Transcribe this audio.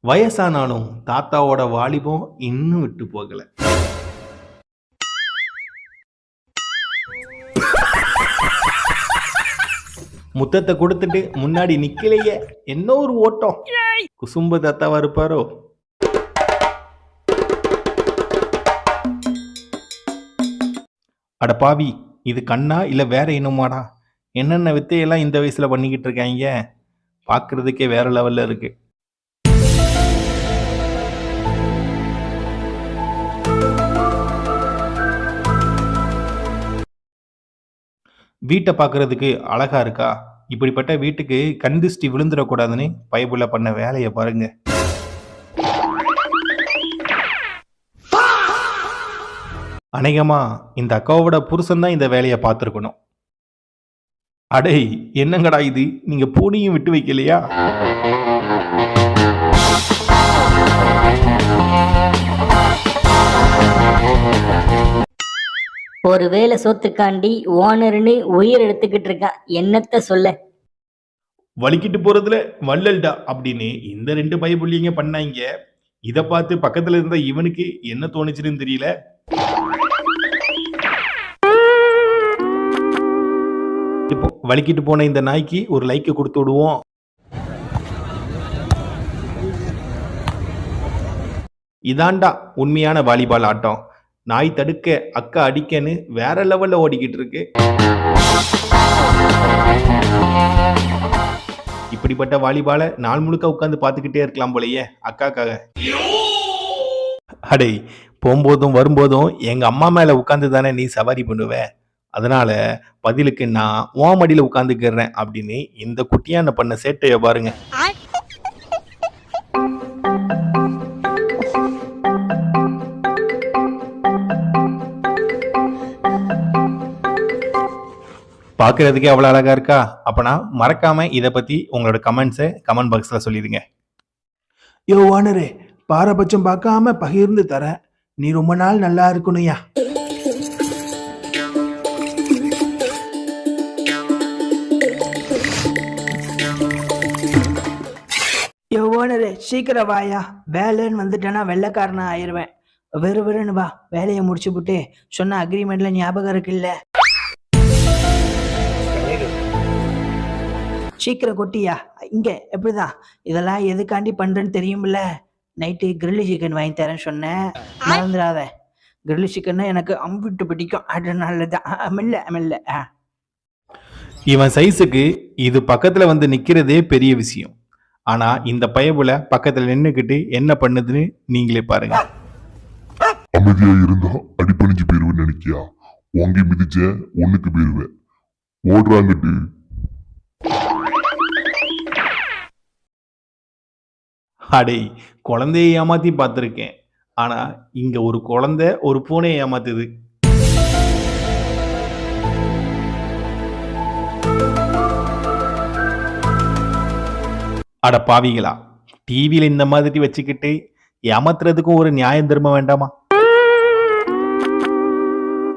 வயசானாலும் தாத்தாவோட வாலிபம் இன்னும் விட்டு போகல. முத்தத்தை கொடுத்துட்டு முன்னாடி நிக்கலையே, என்ன ஒரு ஓட்டம். குசும்பு தாத்தாவா இருப்பாரோ? அட பாவி, இது கண்ணா இல்ல வேற என்னமாடா? என்னென்ன வித்தையெல்லாம் இந்த வயசுல பண்ணிக்கிட்டு இருக்காங்க. பார்க்கறதுக்கே வேற லெவல்ல இருக்கு. வீட்டை பார்க்கறதுக்கு அழகா இருக்கா? இப்படிப்பட்ட வீட்டுக்கு கண் திருஷ்டி விழுந்துடக்கூடாதுன்னு பயபுள்ள பண்ண வேலையை பாருங்க. அநேகமா இந்த அக்காவோட புருஷன் தான் இந்த வேலையை பார்த்துருக்கணும். அடே என்னங்கடா இது, நீங்க பூனையும் விட்டு வைக்கலையா? ஒருவேளை சொத்துக்காண்டி ஓனர்னு உயிர் எடுத்துக்கிட்டு இருக்கான். என்னத்த சொல்ல. வலிக்கிட்டு போறதுல வள்ளல்டா அப்படின்னு இந்த 2 பயபுள்ளிங்க பண்ணாங்க. இதை பார்த்து பக்கத்துல இருந்த இவனுக்கு என்ன தோணுச்சுன்னு தெரியல. இப்போ வலிக்கிட்டு போன இந்த நாய்க்கு ஒரு லைக் கொடுத்து விடுவோம். இதாண்டா உண்மையான வாலிபால் ஆட்டம். நாய் தடுக்க அக்கா அடிக்கன்னு வேற லெவல்ல ஓடிக்கிட்டு இருக்கு. இப்படிப்பட்ட வாலிபாலை நாள் முழுக்க உட்காந்து பார்த்துக்கிட்டே இருக்கலாம் போலயே அக்காக்காக. அடே, போகும்போதும் வரும்போதும் எங்க அம்மா மேல உட்காந்து தானே நீ சவாரி பண்ணுவ, அதனால பதிலுக்கு நான் உன் மடியில உட்காந்துக்கிறேன் அப்படின்னு இந்த குட்டியான பண்ண சேட்டைய பாருங்க. பார்க்கறதுக்கே அவ்வளோ அழகா இருக்கா? அப்பனா மறக்காம இதை பத்தி உங்களோட கமெண்ட்ஸை கமெண்ட் பாக்ஸ்ல சொல்லிடுங்க. யோ ஓனரே, பாரபட்சம் பார்க்காம பகிர்ந்து தரேன். நீ ரொம்ப நாள் நல்லா இருக்கணும்யா. யோ ஓனரே, சீக்கிரம் வாயா. வேலைன்னு வந்துட்டேன்னா வெள்ளைக்காரனா ஆயிடுவேன். வெறுன்னு வா, வேலையை முடிச்சு விட்டு சொன்ன அக்ரிமெண்ட்ல ஞாபகம் இருக்குல்ல. சீக்கிரம் கொட்டியா. இங்க எப்படிதான் இதெல்லாம் எதுக்காண்டி பண்றேன்னு தெரியும்ல. நைட்டு கிரில்லி சிக்கன் வாங்கி தரேன்னு சொன்னேன், மறந்துடாத. கிரில்லி சிக்கன் எனக்கு அம்பிட்டு பிடிக்கும், அதனாலதான். மெல்ல. இவன் சைஸுக்கு இது பக்கத்துல வந்து நிக்கிறதே பெரிய விஷயம். ஆனா இந்த பயபுல பக்கத்துல நின்னுக்கிட்டு என்ன பண்ணுதுன்னு நீங்களே பாருங்க. அமைதியா இருந்தா அடிப்பணிஞ்சு போயிருவேன்னு நினைக்கியா? வாங்கி மிதிச்ச ஒண்ணுக்கு போயிருவேன். ஓடுறாங்கட்டு. அடே, குழந்தையை ஏமாத்தி பார்த்துருக்கேன். ஆனா இங்க ஒரு குழந்தை ஒரு பூனையை ஏமாத்துது. அட பாவிகளா, டிவியில இந்த மாதிரி வச்சுக்கிட்டு ஏமாத்துறதுக்கும் ஒரு நியாயம் தர்மம் வேண்டாமா?